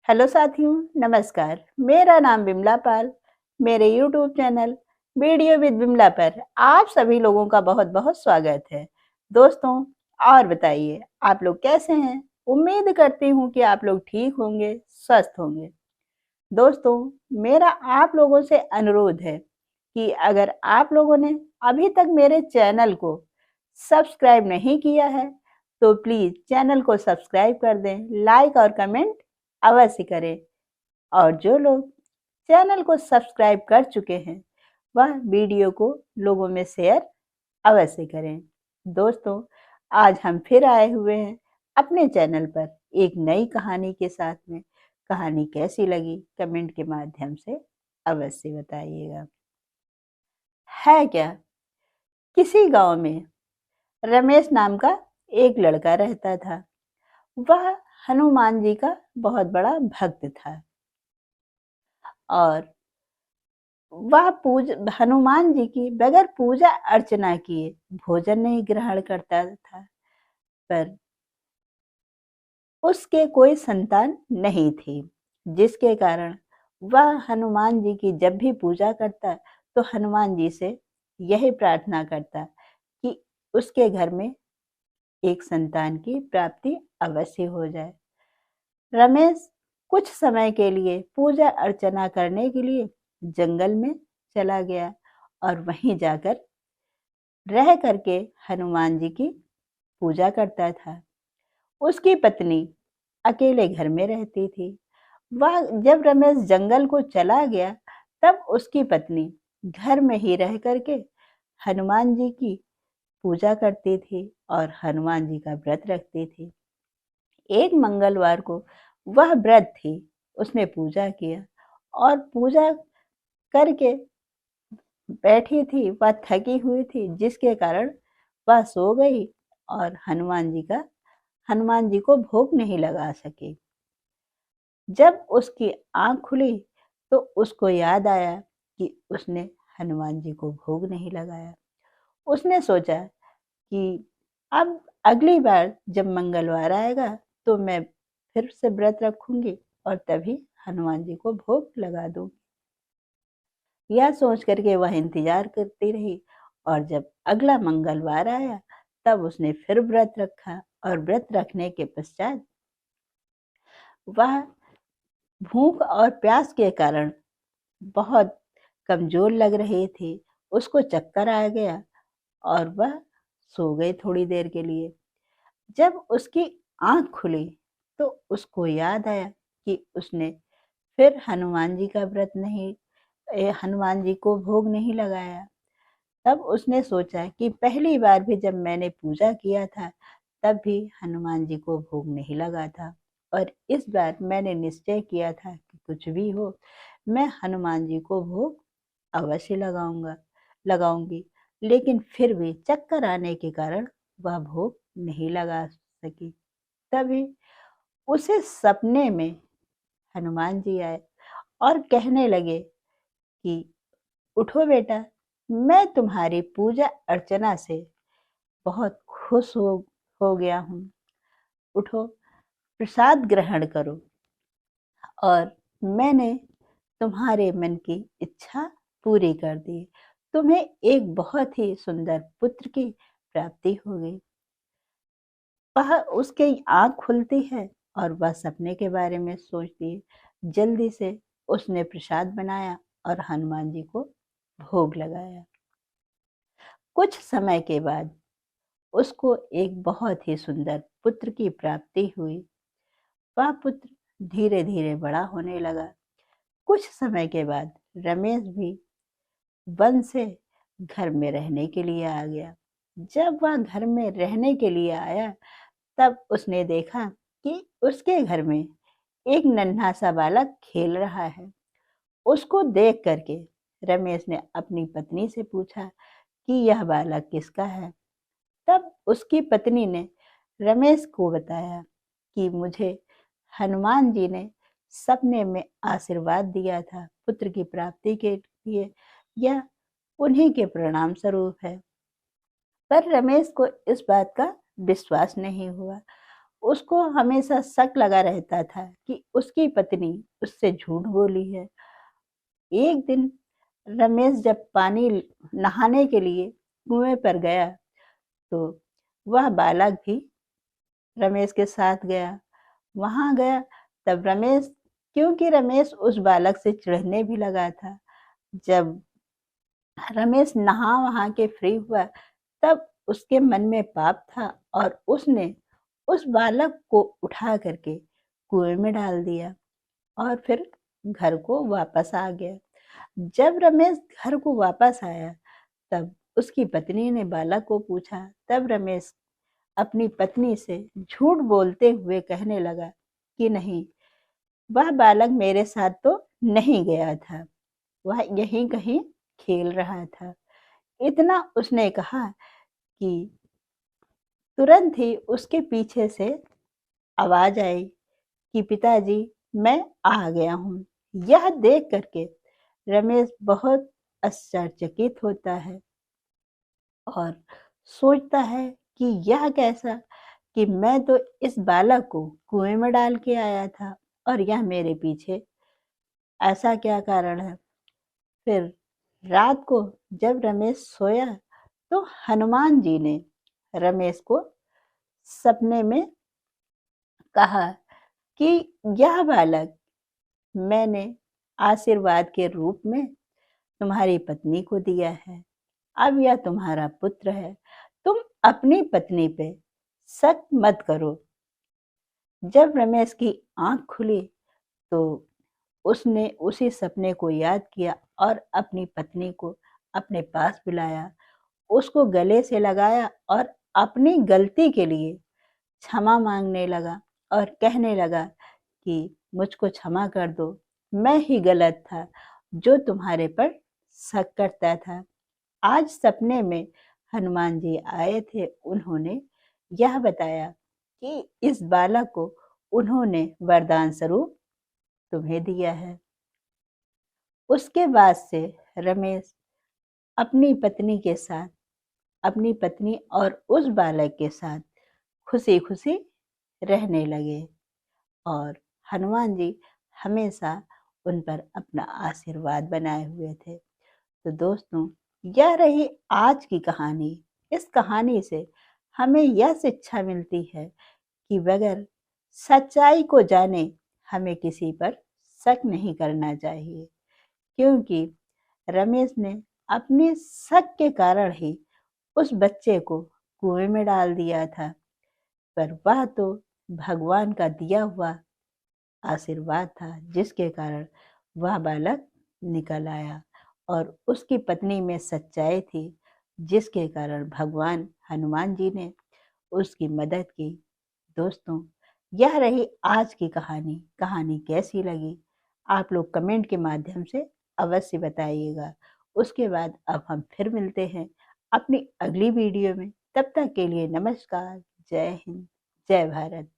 Hello साथियों, नमस्कार। मेरा नाम बिमला पाल। मेरे YouTube channel video with Bimla पर आप सभी लोगों का बहुत बहुत स्वागत है। दोस्तों, और बताइए आप लोग कैसे हैं? उम्मीद करती हूँ कि आप लोग ठीक होंगे, स्वस्थ होंगे। दोस्तों, मेरा आप लोगों से अनुरोध है कि अगर आप लोगों ने अभी तक मेरे चैनल को सब्सक्राइब नहीं किया है तो प्लीज़ चैनल को सब्सक्राइब कर दें, लाइक और कमेंट अवश्य करें। और जो लोग चैनल को सब्सक्राइब कर चुके हैं वह वीडियो को लोगों में शेयर अवश्य करें। दोस्तों, आज हम फिर आए हुए हैं अपने चैनल पर एक नई कहानी के साथ में। कहानी कैसी लगी कमेंट के माध्यम से अवश्य बताइएगा। है क्या, किसी गांव में रमेश नाम का एक लड़का रहता था। वह हनुमान जी का बहुत बड़ा भक्त था और वह हनुमान जी की बगैर पूजा अर्चना किए भोजन नहीं ग्रहण करता था। पर उसके कोई संतान नहीं थी, जिसके कारण वह हनुमान जी की जब भी पूजा करता तो हनुमान जी से यही प्रार्थना करता कि उसके घर में एक संतान की प्राप्ति अवश्य हो जाए। रमेश कुछ समय के लिए पूजा अर्चना करने के लिए जंगल में चला गया और वहीं जाकर रह करके हनुमान जी की पूजा करता था। उसकी पत्नी अकेले घर में रहती थी। वह जब रमेश जंगल को चला गया तब उसकी पत्नी घर में ही रह करके हनुमान जी की पूजा करती थी और हनुमान जी का व्रत रखती थी। एक मंगलवार को वह व्रत थी, उसने पूजा किया और पूजा करके बैठी थी। वह थकी हुई थी, जिसके कारण वह सो गई और हनुमान जी को भोग नहीं लगा सकी। जब उसकी आंख खुली तो उसको याद आया कि उसने हनुमान जी को भोग नहीं लगाया। उसने सोचा कि अब अगली बार जब मंगलवार आएगा तो मैं फिर से व्रत रखूंगी और तभी हनुमान जी को भोग लगा दूंगी। यह सोच करके वह इंतजार करती रही और जब अगला मंगलवार आया तब उसने फिर व्रत रखा और व्रत रखने के पश्चात वह भूख और प्यास के कारण बहुत कमजोर लग रही थी। उसको चक्कर आ गया और वह सो गई थोड़ी देर के लिए। जब उसकी आंख खुली तो उसको याद आया कि उसने फिर हनुमान जी को भोग नहीं लगाया। तब उसने सोचा कि पहली बार भी जब मैंने पूजा किया था तब भी हनुमान जी को भोग नहीं लगा था और इस बार मैंने निश्चय किया था कि कुछ भी हो मैं हनुमान जी को भोग अवश्य लगाऊंगी। लेकिन फिर भी चक्कर आने के कारण वह भोग नहीं लगा सकी। तभी उसे सपने में हनुमान जी आए और कहने लगे कि उठो बेटा, मैं तुम्हारी पूजा अर्चना से बहुत खुश हो गया हूँ। उठो, प्रसाद ग्रहण करो और मैंने तुम्हारे मन की इच्छा पूरी कर दी। तुम्हें एक बहुत ही सुंदर पुत्र की प्राप्ति होगी। वह उसकी आंख खुलती है और वह सपने के बारे में सोचती है। जल्दी से उसने प्रसाद बनाया और हनुमान जी को भोग लगाया। कुछ समय के बाद उसको एक बहुत ही सुंदर पुत्र की प्राप्ति हुई। वह पुत्र धीरे धीरे बड़ा होने लगा। कुछ समय के बाद रमेश भी वन से घर में रहने के लिए आ गया। जब वह घर में रहने के लिए आया तब उसने देखा कि उसके घर में एक नन्हा सा बालक खेल रहा है। उसको देख करके रमेश ने अपनी पत्नी से पूछा कि यह बालक किसका है। तब उसकी पत्नी ने रमेश को बताया कि मुझे हनुमान जी ने सपने में आशीर्वाद दिया था पुत्र की प्राप्ति के लिए, यह उन्हीं के प्रणाम स्वरूप है। पर रमेश को इस बात का विश्वास नहीं हुआ। उसको हमेशा शक लगा रहता था कि उसकी पत्नी उससे झूठ बोली है। एक दिन रमेश जब पानी नहाने के लिए कुएं पर गया तो वह बालक भी रमेश के साथ गया। वहां गया तब रमेश, क्योंकि रमेश उस बालक से चिढ़ने भी लगा था। जब रमेश नहा वहा के फ्री हुआ तब उसके मन में पाप था और उसने उस बालक को उठा करके कुएं में डाल दिया और फिर घर को वापस आ गया। जब रमेश घर को वापस आया तब उसकी पत्नी ने बालक को पूछा। तब रमेश अपनी पत्नी से झूठ बोलते हुए कहने लगा कि नहीं, वह बालक मेरे साथ तो नहीं गया था, वह यहीं कहीं खेल रहा था। इतना उसने कहा कि तुरंत ही उसके पीछे से आवाज आई कि पिताजी, मैं आ गया हूँ। यह देख करके रमेश बहुत आश्चर्यचकित होता है और सोचता है कि यह कैसा, कि मैं तो इस बालक को कुएं में डाल के आया था और यह मेरे पीछे, ऐसा क्या कारण है। फिर रात को जब रमेश सोया तो हनुमान जी ने रमेश को सपने में कहा कि यह बालक मैंने आशीर्वाद के रूप में तुम्हारी पत्नी को दिया है, अब यह तुम्हारा पुत्र है, तुम अपनी पत्नी पे शक मत करो। जब रमेश की आंख खुली तो उसने उसी सपने को याद किया और अपनी पत्नी को अपने पास बुलाया, उसको गले से लगाया और अपनी गलती के लिए क्षमा मांगने लगा और कहने लगा कि मुझको क्षमा कर दो, मैं ही गलत था जो तुम्हारे पर शक करता था। आज सपने में हनुमान जी आए थे, उन्होंने यह बताया कि इस बालक को उन्होंने वरदान स्वरूप तुम्हें दिया है। उसके बाद से रमेश अपनी पत्नी के साथ, अपनी पत्नी और उस बालक के साथ खुशी खुशी रहने लगे और हनुमान जी हमेशा उन पर अपना आशीर्वाद बनाए हुए थे। तो दोस्तों, यह रही आज की कहानी। इस कहानी से हमें यह शिक्षा मिलती है कि बगैर सच्चाई को जाने हमें किसी पर शक नहीं करना चाहिए, क्योंकि रमेश ने अपने शक के कारण ही उस बच्चे को कुएं में डाल दिया था, पर वह तो भगवान का दिया हुआ आशीर्वाद था जिसके कारण वह बालक निकल आया और उसकी पत्नी में सच्चाई थी जिसके कारण भगवान हनुमान जी ने उसकी मदद की। दोस्तों, यह रही आज की कहानी। कहानी कैसी लगी आप लोग कमेंट के माध्यम से अवश्य बताइएगा। उसके बाद अब हम फिर मिलते हैं अपनी अगली वीडियो में। तब तक के लिए नमस्कार, जय हिंद, जय भारत।